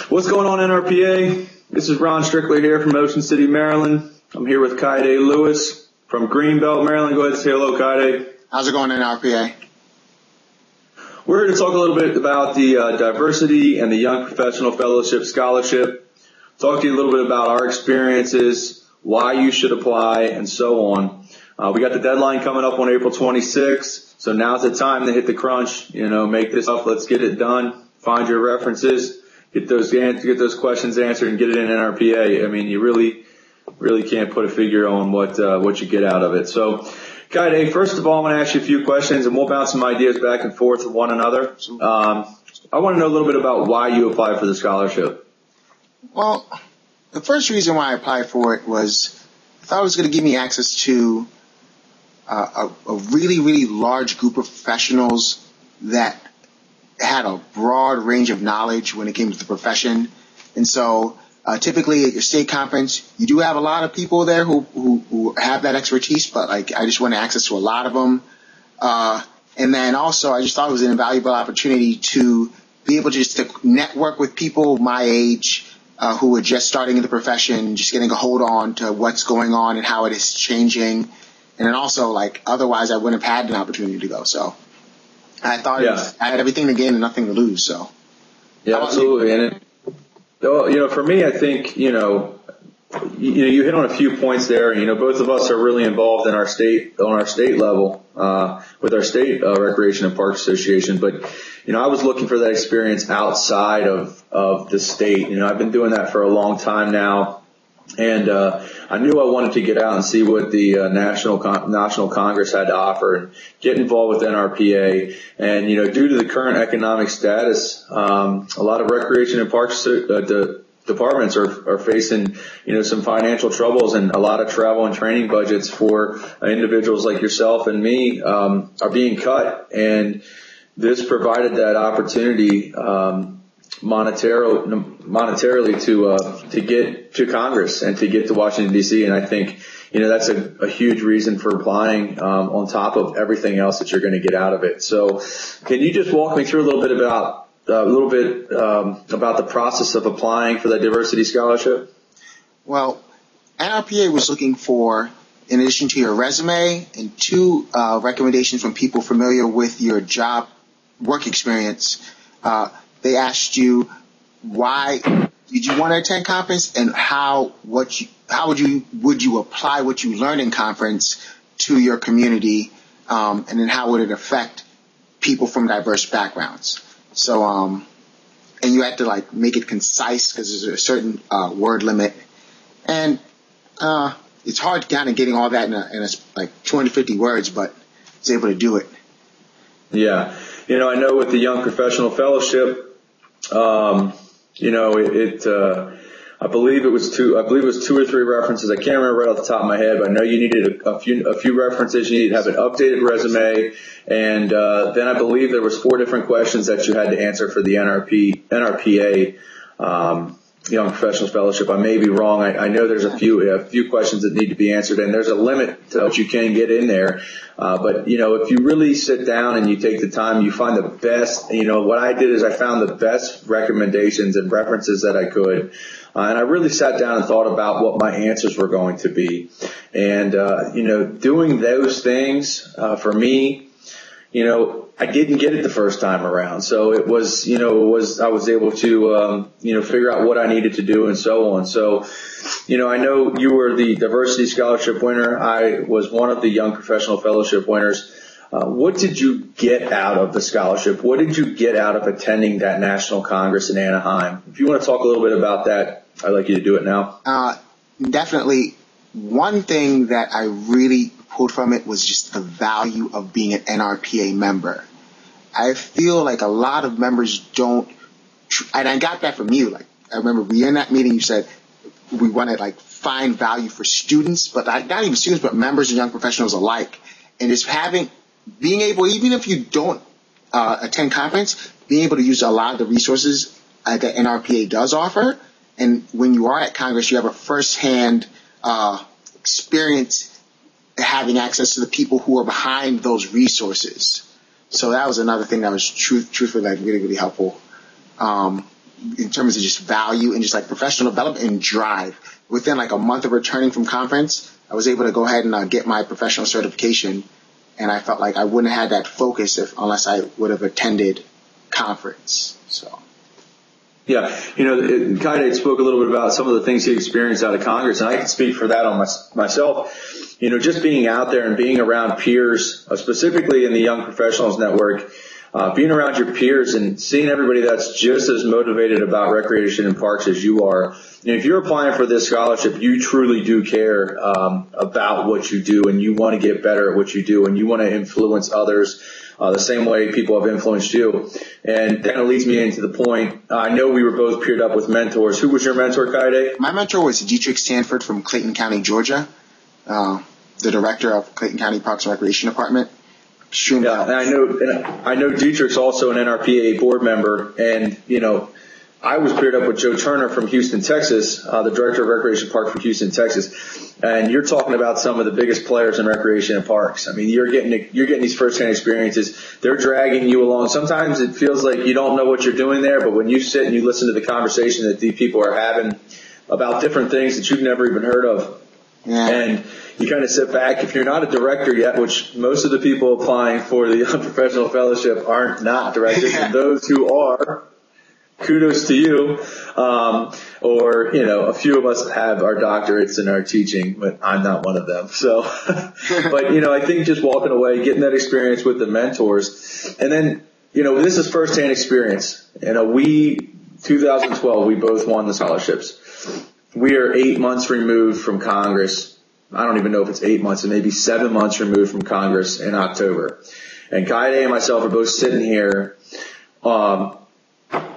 What's going on, NRPA? This is Ron Strickler here from Ocean City, Maryland. I'm here with Kaide Lewis from Greenbelt, Maryland. Go ahead and say hello, Kaide. How's it going, NRPA? We're here to talk a little bit about the Diversity and the Young Professional Fellowship Scholarship. Talk to you a little bit about our experiences, why you should apply, and so on. We got the deadline coming up on April 26th, so now's the time to hit the crunch. Make this up. Let's get it done. Find your references, get those questions answered, and get it in NRPA. I mean, you really can't put a figure on what you get out of it. So, Kaide, first of all, I'm going to ask you a few questions, and we'll bounce some ideas back and forth with one another. I want to know a little bit about why you applied for the scholarship. Well, the first reason why I applied for it was I thought it was going to give me access to a really, really large group of professionals that had a broad range of knowledge when it came to the profession. And so typically at your state conference, you do have a lot of people there who have that expertise, but I just wanted access to a lot of them. And then also I just thought it was an invaluable opportunity to be able just to network with people my age who were just starting in the profession, just getting a hold on to what's going on and how it is changing. And then also, otherwise I wouldn't have had an opportunity to go. So I thought I had everything to gain and nothing to lose. So yeah, absolutely. And for me, I think you hit on a few points there. Both of us are really involved in our state level with our state Recreation and Parks Association. But I was looking for that experience outside of the state. I've been doing that for a long time now. And I knew I wanted to get out and see what the National Congress had to offer and get involved with NRPA. And due to the current economic status, a lot of recreation and parks departments are facing some financial troubles, and a lot of travel and training budgets for individuals like yourself and me are being cut. And this provided that opportunity monetarily to get to Congress and to get to Washington, D.C. And I think, that's a huge reason for applying on top of everything else that you're going to get out of it. So can you just walk me through a little bit about the process of applying for that diversity scholarship? Well, NRPA was looking for, in addition to your resume and two recommendations from people familiar with your job work experience, they asked you why did you want to attend conference and how would you apply what you learned in conference to your community, and then how would it affect people from diverse backgrounds. So and you had to make it concise because there's a certain word limit, and it's hard kind of getting all that in a 250 words, but I was able to do it. Yeah. I know with the Young Professional Fellowship, I believe it was two or three references. I can't remember right off the top of my head, but I know you needed a few references. You needed to have an updated resume, and then I believe there was 4 different questions that you had to answer for the NRPA Young Professional Fellowship. I may be wrong. I know there's a few questions that need to be answered, and there's a limit to what you can get in there. But if you really sit down and you take the time, you find the best. What I did is I found the best recommendations and references that I could, and I really sat down and thought about what my answers were going to be. And doing those things for me, I didn't get it the first time around. So I was able to, figure out what I needed to do and so on. So, I know you were the diversity scholarship winner. I was one of the Young Professional Fellowship winners. What did you get out of the scholarship? What did you get out of attending that National Congress in Anaheim? If you want to talk a little bit about that, I'd like you to do it now. Definitely. One thing that I really pulled from it was just the value of being an NRPA member. I feel like a lot of members don't, and I got that from you. I remember we in that meeting, you said we want to find value for students, but not even students, but members and young professionals alike. And just being able, even if you don't attend conference, being able to use a lot of the resources that NRPA does offer. And when you are at Congress, you have a firsthand experience having access to the people who are behind those resources. So that was another thing that was truthfully really, really helpful. in terms of just value and just like professional development and drive. Within like a month of returning from conference, I was able to go ahead and get my professional certification. And I felt like I wouldn't have had that focus unless I would have attended conference. So. Yeah, Kaide spoke a little bit about some of the things he experienced out of Congress, and I can speak for that on myself. Just being out there and being around peers, specifically in the Young Professionals Network, being around your peers and seeing everybody that's just as motivated about recreation and parks as you are. If you're applying for this scholarship, you truly do care about what you do, and you want to get better at what you do, and you want to influence others the same way people have influenced you. And that kind of leads me into the point. I know we were both paired up with mentors. Who was your mentor, Kaide? My mentor was Dietrich Stanford from Clayton County, Georgia, the director of Clayton County Parks and Recreation Department. Yeah, and I know Dietrich's also an NRPA board member, and I was paired up with Joe Turner from Houston, Texas, the director of Recreation Park from Houston, Texas. And you're talking about some of the biggest players in recreation and parks. I mean, you're getting these firsthand experiences. They're dragging you along. Sometimes it feels like you don't know what you're doing there, but when you sit and you listen to the conversation that these people are having about different things that you've never even heard of, and you kind of sit back. If you're not a director yet, which most of the people applying for the Young Professional Fellowship aren't not directors, and those who are, kudos to you. A few of us have our doctorates in our teaching, but I'm not one of them. So, but, I think just walking away, getting that experience with the mentors, and then, this is firsthand experience. 2012, we both won the scholarships. We are 8 months removed from Congress. I don't even know if it's 8 months, it may be 7 months removed from Congress in October. And Kaide and myself are both sitting here,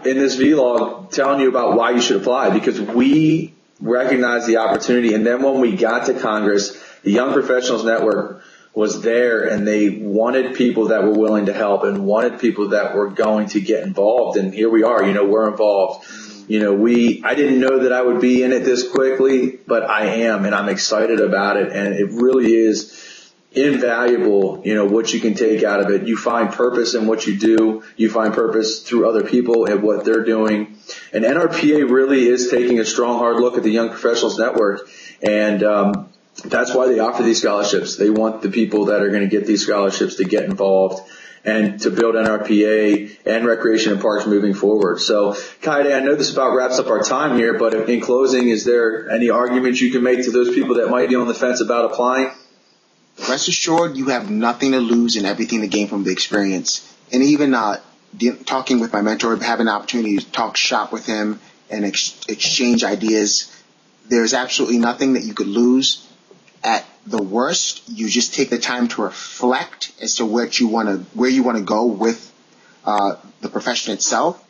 in this vlog telling you about why you should apply, because we recognize the opportunity. And then when we got to Congress, the Young Professionals Network was there, and they wanted people that were willing to help and wanted people that were going to get involved. And here we are, we're involved. I didn't know that I would be in it this quickly, but I am, and I'm excited about it. And it really is invaluable, what you can take out of it. You find purpose in what you do. You find purpose through other people and what they're doing. And NRPA really is taking a strong, hard look at the Young Professionals Network. And that's why they offer these scholarships. They want the people that are going to get these scholarships to get involved and to build NRPA and recreation and parks moving forward. So, Kaide, I know this about wraps up our time here, but in closing, is there any arguments you can make to those people that might be on the fence about applying? Rest assured, you have nothing to lose and everything to gain from the experience. And even talking with my mentor, having the opportunity to talk shop with him and exchange ideas, there's absolutely nothing that you could lose. At the worst, you just take the time to reflect as to where you want to go with the profession itself.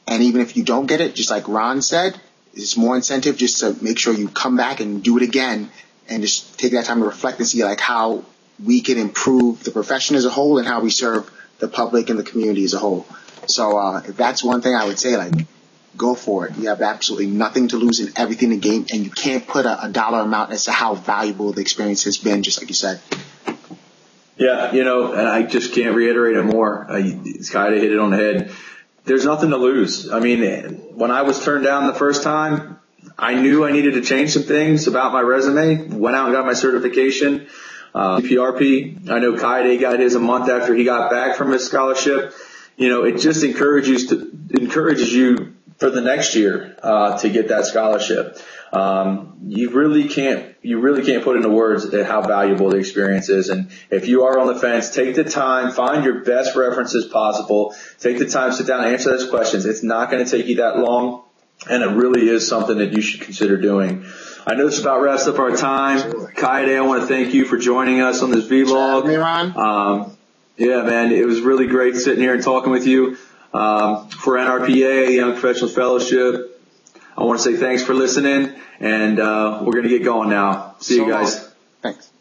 And even if you don't get it, just like Ron said, it's more incentive just to make sure you come back and do it again. And just take that time to reflect and see how we can improve the profession as a whole and how we serve the public and the community as a whole. So if that's one thing I would say, go for it. You have absolutely nothing to lose and everything to gain, and you can't put a dollar amount as to how valuable the experience has been, just like you said. Yeah, and I just can't reiterate it more. Kaide hit it on the head. There's nothing to lose. I mean, when I was turned down the first time, I knew I needed to change some things about my resume. Went out and got my certification, PRP. I know Kaide got his a month after he got back from his scholarship. It just encourages you for the next year to get that scholarship. You really can't put into words how valuable the experience is. And if you are on the fence, take the time, find your best references possible. Take the time, sit down, and answer those questions. It's not going to take you that long. And it really is something that you should consider doing. I know this about wraps up our time. Kaide, I want to thank you for joining us on this vlog. Hey, Ron. Yeah, man, it was really great sitting here and talking with you. For NRPA, Young Professionals Fellowship, I want to say thanks for listening, and we're going to get going now. See you guys. Thanks.